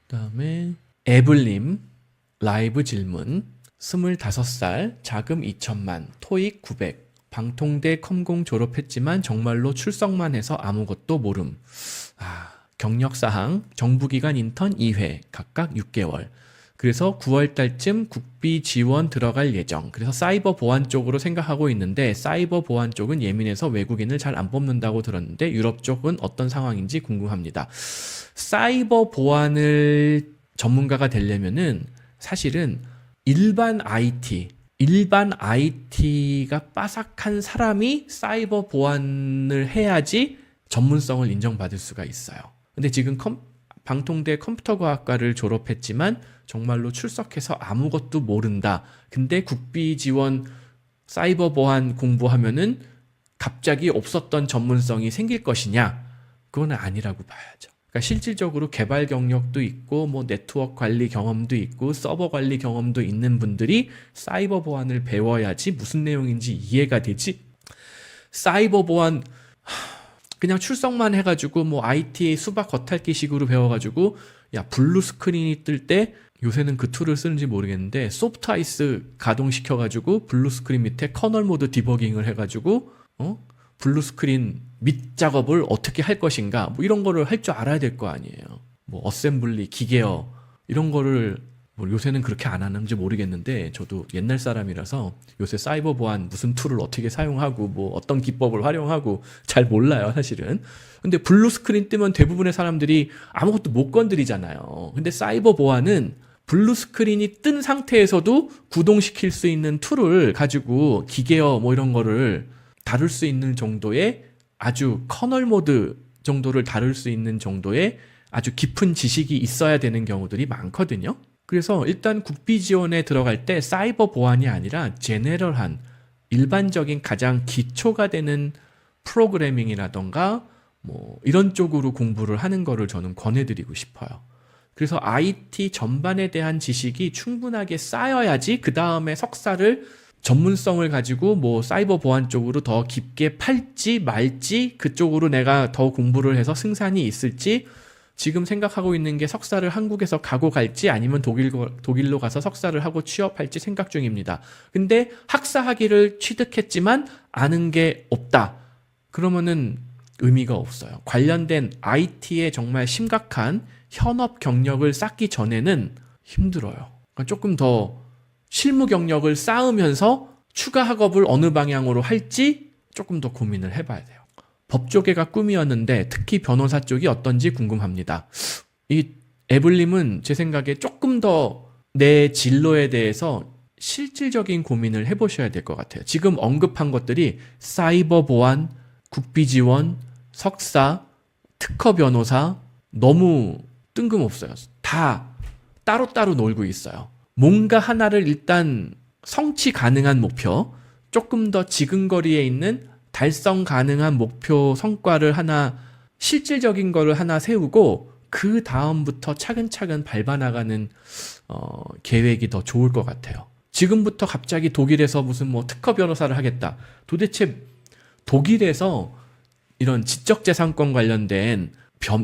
그다음에 애블님 라이브 질문. 25살, 자금 2천만, 토익 900, 방통대 컴공 졸업했지만 정말로 출석만 해서 아무것도 모름. 경력사항, 정부기관 인턴 2회, 각각 6개월. 그래서 9월 달쯤 국비 지원 들어갈 예정. 그래서 사이버 보안 쪽으로 생각하고 있는데 사이버 보안 쪽은 예민해서 외국인을 잘 안 뽑는다고 들었는데 유럽 쪽은 어떤 상황인지 궁금합니다. 사이버 보안을 전문가가 되려면은 사실은 일반 IT가 빠삭한 사람이 사이버 보안을 해야지 전문성을 인정받을 수가 있어요. 근데 지금 방통대 컴퓨터과학과를 졸업했지만 정말로 출석해서 아무것도 모른다. 근데 국비 지원 사이버 보안 공부하면은 갑자기 없었던 전문성이 생길 것이냐? 그건 아니라고 봐야죠. 그러니까 실질적으로 개발 경력도 있고 뭐 네트워크 관리 경험도 있고 서버 관리 경험도 있는 분들이 사이버 보안을 배워야지 무슨 내용인지 이해가 되지. 사이버 보안 그냥 출석만 해가지고 뭐 IT 수박 겉핥기식으로 배워가지고 야 블루 스크린이 뜰 때 요새는 그 툴을 쓰는지 모르겠는데 소프트아이스 가동시켜가지고 블루 스크린 밑에 커널 모드 디버깅을 해가지고 블루 스크린 밑 작업을 어떻게 할 것인가 뭐 이런 거를 할 줄 알아야 될 거 아니에요. 뭐 어셈블리, 기계어 이런 거를 뭐 요새는 그렇게 안 하는지 모르겠는데 저도 옛날 사람이라서 요새 사이버 보안 무슨 툴을 어떻게 사용하고 뭐 어떤 기법을 활용하고 잘 몰라요 사실은. 근데 블루 스크린 뜨면 대부분의 사람들이 아무것도 못 건드리잖아요. 근데 사이버 보안은 블루 스크린이 뜬 상태에서도 구동시킬 수 있는 툴을 가지고 기계어 뭐 이런 거를 다룰 수 있는 정도의 아주 커널 모드 정도를 다룰 수 있는 정도의 아주 깊은 지식이 있어야 되는 경우들이 많거든요. 그래서 일단 국비 지원에 들어갈 때 사이버 보안이 아니라 제네럴한 일반적인 가장 기초가 되는 프로그래밍이라던가 뭐 이런 쪽으로 공부를 하는 거를 저는 권해드리고 싶어요. 그래서 IT 전반에 대한 지식이 충분하게 쌓여야지 그 다음에 석사를 전문성을 가지고 뭐 사이버 보안 쪽으로 더 깊게 팔지 말지 그쪽으로 내가 더 공부를 해서 승산이 있을지 지금 생각하고 있는 게 석사를 한국에서 가고 갈지 아니면 독일로 가서 석사를 하고 취업할지 생각 중입니다. 근데 학사 학위를 취득했지만 아는 게 없다. 그러면은 의미가 없어요. 관련된 IT에 정말 심각한 현업 경력을 쌓기 전에는 힘들어요. 그러니까 조금 더 실무 경력을 쌓으면서 추가 학업을 어느 방향으로 할지 조금 더 고민을 해봐야 돼요. 법조계가 꿈이었는데 특히 변호사 쪽이 어떤지 궁금합니다. 이 애블님은 제 생각에 조금 더 내 진로에 대해서 실질적인 고민을 해보셔야 될 것 같아요. 지금 언급한 것들이 사이버 보안, 국비 지원, 석사, 특허 변호사 너무 뜬금없어요. 다 따로따로 놀고 있어요. 뭔가 하나를 일단 성취 가능한 목표, 조금 더 지근거리에 있는 달성 가능한 목표 성과를 하나, 실질적인 거를 하나 세우고 그 다음부터 차근차근 밟아나가는 계획이 더 좋을 것 같아요. 지금부터 갑자기 독일에서 무슨 뭐 특허 변호사를 하겠다. 도대체 독일에서 이런 지적재산권 관련된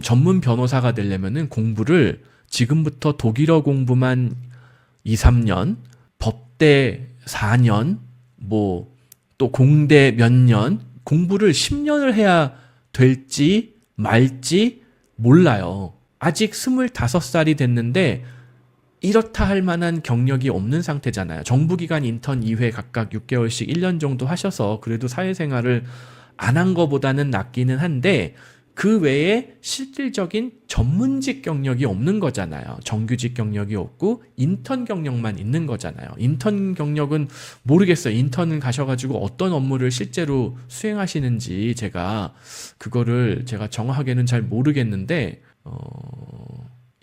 전문 변호사가 되려면은 공부를 지금부터 독일어 공부만 2, 3년, 법대 4년, 뭐 또 공대 몇 년, 공부를 10년을 해야 될지 말지 몰라요. 아직 25살이 됐는데 이렇다 할 만한 경력이 없는 상태잖아요. 정부기관 인턴 2회 각각 6개월씩 1년 정도 하셔서 그래도 사회생활을 안 한 거보다는 낫기는 한데 그 외에 실질적인 전문직 경력이 없는 거잖아요. 정규직 경력이 없고 인턴 경력만 있는 거잖아요. 인턴 경력은 모르겠어요. 인턴은 가셔가지고 어떤 업무를 실제로 수행하시는지 그거를 제가 정확하게는 잘 모르겠는데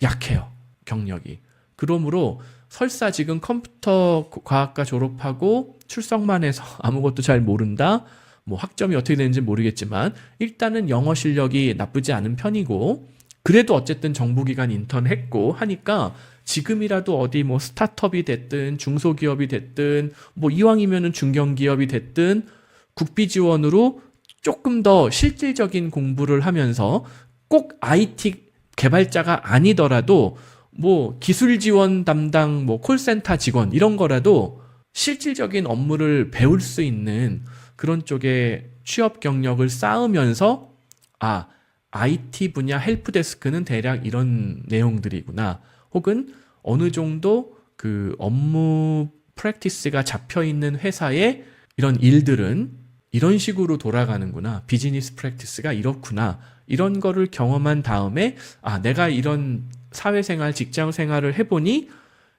약해요. 경력이. 그러므로 설사 지금 컴퓨터 과학과 졸업하고 출석만 해서 아무것도 잘 모른다. 뭐 학점이 어떻게 되는지 모르겠지만 일단은 영어 실력이 나쁘지 않은 편이고 그래도 어쨌든 정부기관 인턴 했고 하니까 지금이라도 어디 뭐 스타트업이 됐든 중소기업이 됐든 뭐 이왕이면은 중견기업이 됐든 국비 지원으로 조금 더 실질적인 공부를 하면서 꼭 IT 개발자가 아니더라도 뭐 기술 지원 담당 뭐 콜센터 직원 이런 거라도 실질적인 업무를 배울 수 있는 그런 쪽에 취업 경력을 쌓으면서 아, IT 분야 헬프데스크는 대략 이런 내용들이구나. 혹은 어느 정도 그 업무 프랙티스가 잡혀 있는 회사의 이런 일들은 이런 식으로 돌아가는구나. 비즈니스 프랙티스가 이렇구나. 이런 거를 경험한 다음에 아, 내가 이런 사회생활, 직장생활을 해보니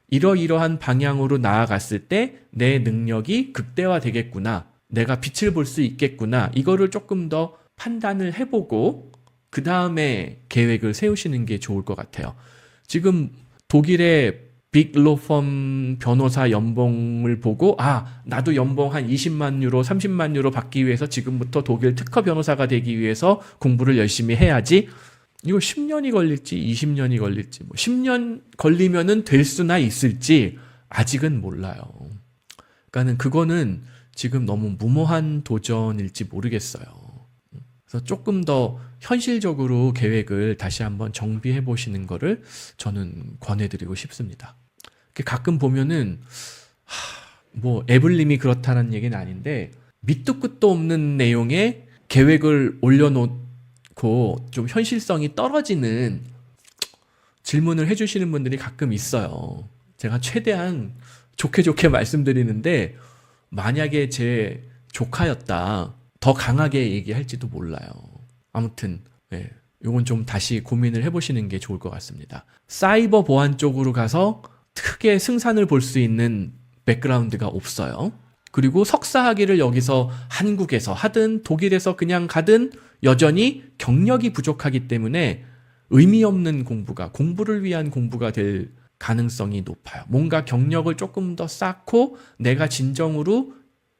이러이러한 방향으로 나아갔을 때 내 능력이 극대화되겠구나. 내가 빛을 볼 수 있겠구나. 이거를 조금 더 판단을 해보고 그 다음에 계획을 세우시는 게 좋을 것 같아요. 지금 독일의 빅로펌 변호사 연봉을 보고 아, 나도 연봉 한 20만 유로, 30만 유로 받기 위해서 지금부터 독일 특허 변호사가 되기 위해서 공부를 열심히 해야지. 이거 10년이 걸릴지 20년이 걸릴지 뭐 10년 걸리면은 될 수나 있을지 아직은 몰라요. 그러니까는 그거는 지금 너무 무모한 도전일지 모르겠어요. 그래서 조금 더 현실적으로 계획을 다시 한번 정비해 보시는 거를 저는 권해드리고 싶습니다. 가끔 보면은 뭐 애블님이 그렇다는 얘기는 아닌데 밑도 끝도 없는 내용의 계획을 올려놓고 좀 현실성이 떨어지는 질문을 해주시는 분들이 가끔 있어요. 제가 최대한 좋게 말씀드리는데 만약에 제 조카였다 더 강하게 얘기할지도 몰라요. 아무튼 이건 좀 다시 고민을 해보시는 게 좋을 것 같습니다. 사이버 보안 쪽으로 가서 크게 승산을 볼 수 있는 백그라운드가 없어요. 그리고 석사 학위를 여기서 한국에서 하든 독일에서 그냥 가든 여전히 경력이 부족하기 때문에 의미 없는 공부를 위한 공부가 될 가능성이 높아요. 뭔가 경력을 조금 더 쌓고 내가 진정으로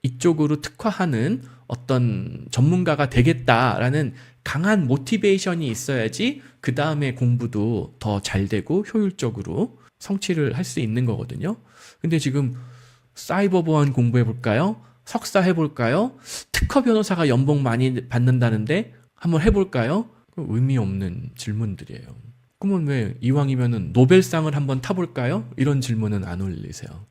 이쪽으로 특화하는 어떤 전문가가 되겠다라는 강한 모티베이션이 있어야지 그 다음에 공부도 더 잘 되고 효율적으로 성취를 할 수 있는 거거든요. 근데 지금 사이버 보안 공부해 볼까요? 석사 해볼까요? 특허 변호사가 연봉 많이 받는다는데 한번 해볼까요? 의미 없는 질문들이에요. 그러면 왜 이왕이면은 노벨상을 한번 타볼까요? 이런 질문은 안 올리세요.